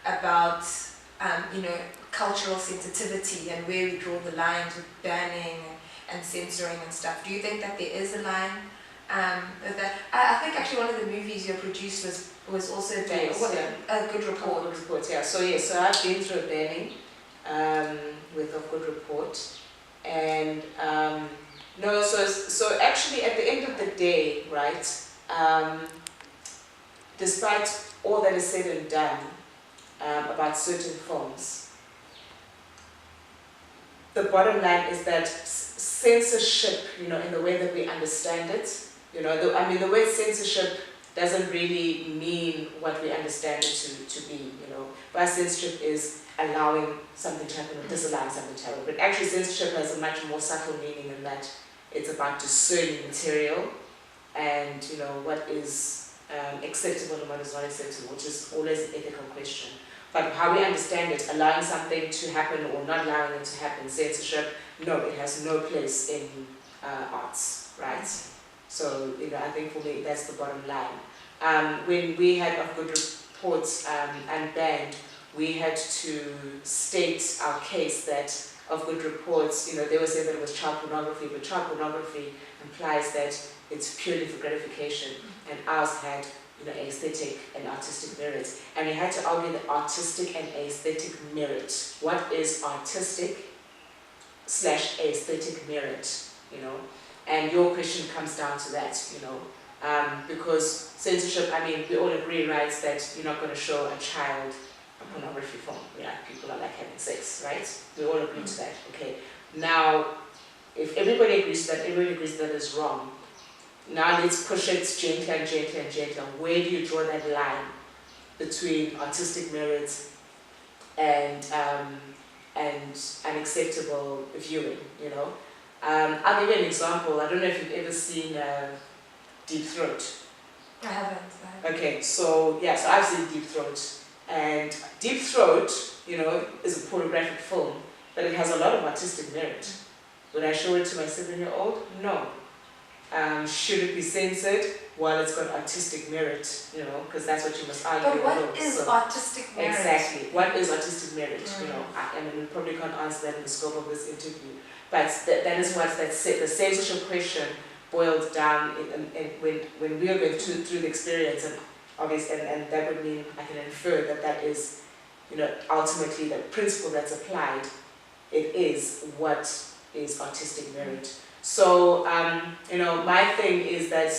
about cultural sensitivity and where we draw the lines with banning and censoring and stuff. Do you think that there is a line with that? I think actually one of the movies you produced was also banned. A Good Report. Good Report, yeah. So I've been through a banning with A Good Report, and no. So actually, at the end of the day, right? Despite all that is said and done about certain films, the bottom line is that censorship, in the way that we understand it, the word censorship doesn't really mean what we understand it to be, But censorship is allowing something to happen or disallowing something to happen. But actually censorship has a much more subtle meaning in that it's about discerning material and, what is acceptable and what is not acceptable, which is always an ethical question. But how we understand it, allowing something to happen or not allowing it to happen, censorship, no, it has no place in arts, right? So, I think for me, that's the bottom line. When we had A Good Reports unbanned, we had to state our case that of Good Reports, they were saying that it was child pornography, but child pornography implies that it's purely for gratification, and ours had aesthetic and artistic merit. And we had to argue the artistic and aesthetic merit. What is artistic / aesthetic merit, And your question comes down to that, because censorship, we all agree, right, that you're not going to show a child a pornography film. People are like having sex, right? We all agree to that, okay. Now, if everybody agrees that is wrong, now let's push it gentler and gentler and gentler. Where do you draw that line between artistic merit and unacceptable viewing, I'll give you an example. I don't know if you've ever seen Deep Throat. I haven't. Okay, so I've seen Deep Throat. And Deep Throat, is a pornographic film, but it has a lot of artistic merit. Would I show it to my 7-year-old? No. Should it be censored? Well, it's got artistic merit, because that's what you must argue. But what is artistic merit? Exactly. What is artistic merit? We probably can't answer that in the scope of this interview. But that is what the censorship question boiled down when we are going through the experience, and obviously, and that would mean I can infer that is, ultimately the principle that's applied. It is what is artistic merit. So, my thing is that,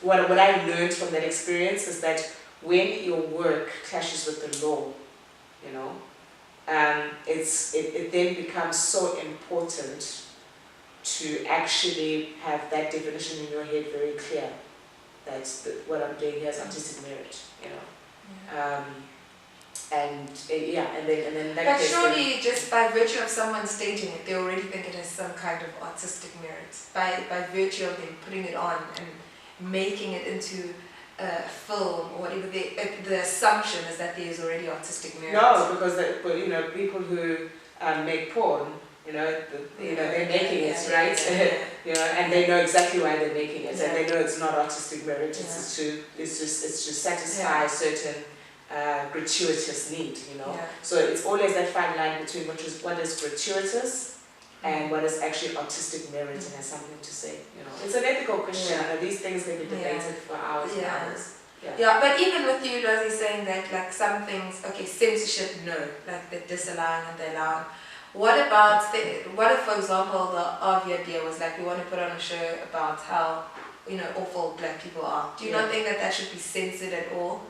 what I learned from that experience is that when your work clashes with the law, it then becomes so important to actually have that definition in your head very clear. That what I'm doing here is artistic merit, and then that. But surely, just by virtue of someone stating it, they already think it has some kind of artistic merit. By virtue of them putting it on and making it into a film or whatever, the assumption is that there is already artistic merit. No, because people who make porn, they're making it, right? And they know exactly why they're making it, and they know it's not artistic merit. It's to satisfy certain gratuitous need, So it's always that fine line between what is gratuitous and what is actually artistic merit and has something to say, It's an ethical question. These things can be debated for hours and hours. But even with you, Lwazi, saying that like some things, okay, censorship, no, like the disallowing and the allowing. What if, for example, the RV idea was like, we want to put on a show about how, awful black people are. Do you not think that should be censored at all?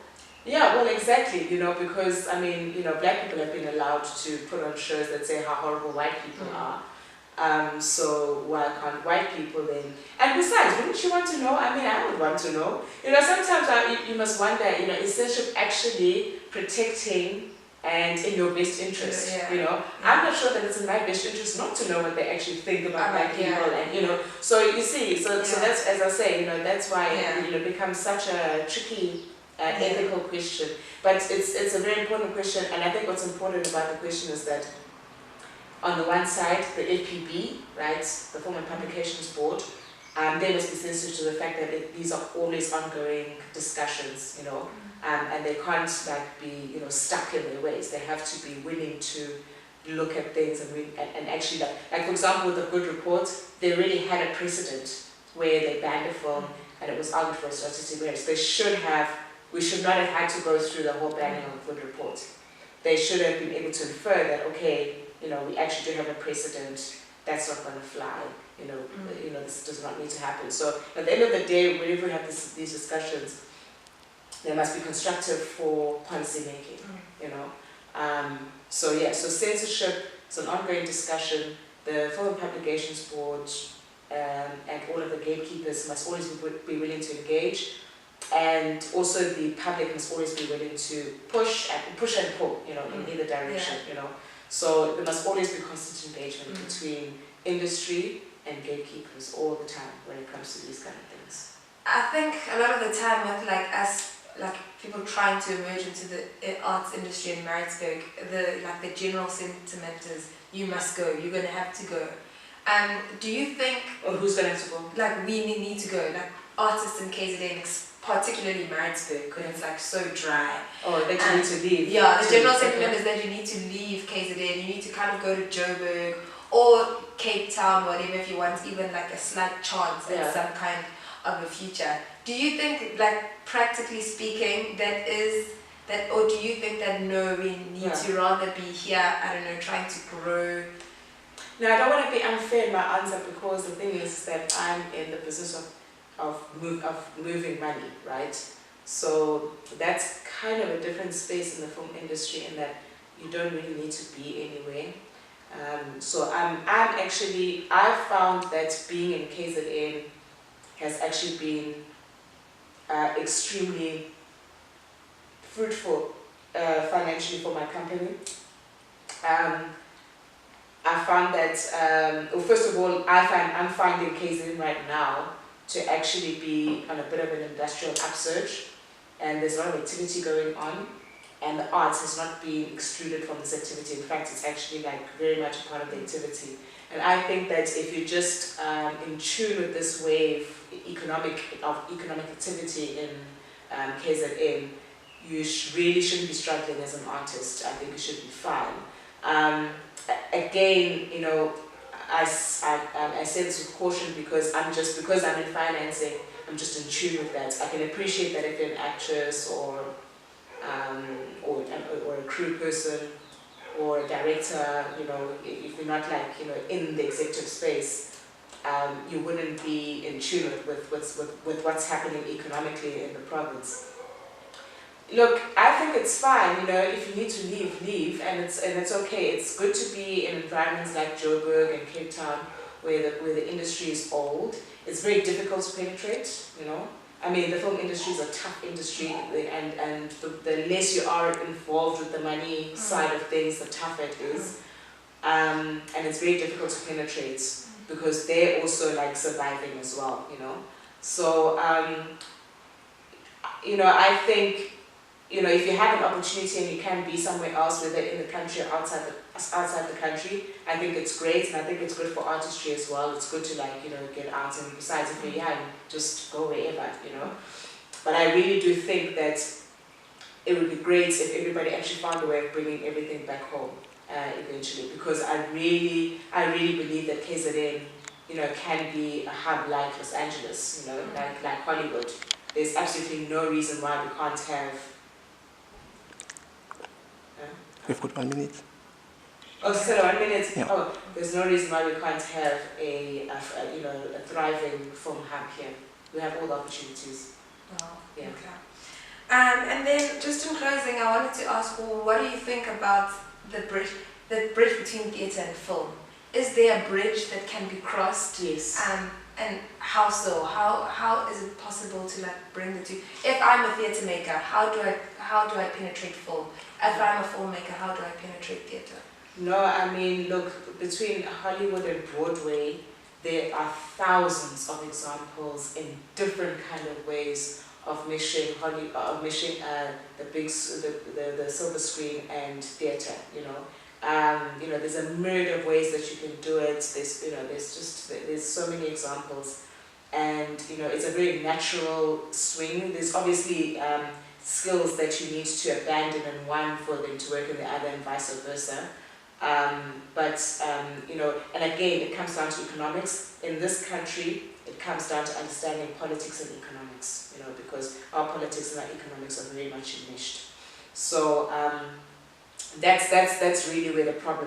Yeah, well, exactly, because, black people have been allowed to put on shows that say how horrible white people are. So why can't white people then? And besides, wouldn't you want to know? I would want to know. Sometimes you must wonder, is censorship actually protecting and in your best interest? I'm not sure that it's in my best interest not to know what they actually think about black people, and so you see, so that's, as I say, that's why it becomes such a tricky ethical question. But it's a very important question, and I think what's important about the question is that on the one side, the FPB, right, the Film and Publications Board, they must be sensitive to the fact that these are always ongoing discussions, and they can't like be, you know, stuck in their ways. They have to be willing to look at things and actually like for example with the Good Report, they already had a precedent where they banned a film and it was argued for its artistic merits. We should not have had to go through the whole banning of the Good Report. They should have been able to infer that, okay, you know, we actually do have a precedent, that's not going to fly, you know, this does not need to happen. So at the end of the day, whenever we have these discussions, they must be constructive for policy making, you know. So censorship is an ongoing discussion. The Film and Publications Board and all of the gatekeepers must always be willing to engage, and also the public must always be willing to push and pull, you know, in either direction, you know. So there must always be constant engagement between industry and gatekeepers all the time when it comes to these kind of things. I think a lot of the time with like us, like people trying to emerge into the arts industry in Maritzburg, the general sentiment is you must go, you're gonna have to go. Do you think? Or who's gonna have to go? Like we need to go, like artists in KZN, particularly Maritzburg, because it's like so dry. Oh, that you need to leave. Yeah, the general sentiment is that you need to leave KZN, you need to kind of go to Joburg or Cape Town, whatever, if you want even like a slight chance at some kind of a future. Do you think, like practically speaking, that is that, or do you think that no, we need to rather be here, I don't know, trying to grow? No, I don't want to be unfair in my answer, because the thing is that I'm in the business of moving money, right? So that's kind of a different space in the film industry, in that you don't really need to be anywhere. So I've found that being in KZN has actually been extremely fruitful financially for my company. I found that, well, first of all, I'm finding KZN right now to actually be on a bit of an industrial upsurge, and there's a lot of activity going on, and the arts has not been excluded from this activity. In fact, it's actually like very much a part of the activity. And I think that if you're just in tune with this wave economic activity in KZN, you really shouldn't be struggling as an artist. I think you should be fine. Again, you know, I say this with caution, because I'm in financing, I'm just in tune with that. I can appreciate that if you're an actress or a crew person or a director, you know, if you're not like, you know, in the executive space, you wouldn't be in tune with what's happening economically in the province. Look, I think it's fine, you know, if you need to leave, and it's okay. It's good to be in environments like Joburg and Cape Town, where the industry is old. It's very difficult to penetrate, you know. I mean, the film industry is a tough industry, and the less you are involved with the money side of things, the tougher it is. And it's very difficult to penetrate, because they're also like surviving as well, you know. So, you know, I think, you know, if you have an opportunity and you can be somewhere else, whether in the country or outside the country, I think it's great, and I think it's good for artistry as well. It's good to, like, you know, get out, and besides, if you're young, just go wherever, you know. But I really do think that it would be great if everybody actually found a way of bringing everything back home eventually, because I really believe that KZN, you know, can be a hub like Los Angeles, you know, like Hollywood. There's absolutely no reason why we can't have. We've got 1 minute. Oh, still 1 minute? Yeah. Oh, there's no reason why we can't have a thriving film hub here. We have all the opportunities. Wow. Yeah. Okay. And then, just in closing, I wanted to ask, well, what do you think about the bridge between theatre and film? Is there a bridge that can be crossed? Yes. And how so? How is it possible to like bring the two? If I'm a theatre maker, how do I penetrate film? If I'm a filmmaker, how do I penetrate theatre? No, I mean, look, between Hollywood and Broadway, there are thousands of examples in different kind of ways of meshing the silver screen and theatre. You know, there's a myriad of ways that you can do it. There's so many examples, and you know, it's a very natural swing. There's obviously skills that you need to abandon in one for them to work in the other and vice versa. You know, and again, it comes down to economics. In this country, it comes down to understanding politics and economics, you know, because our politics and our economics are very much enmeshed. So that's really where the problem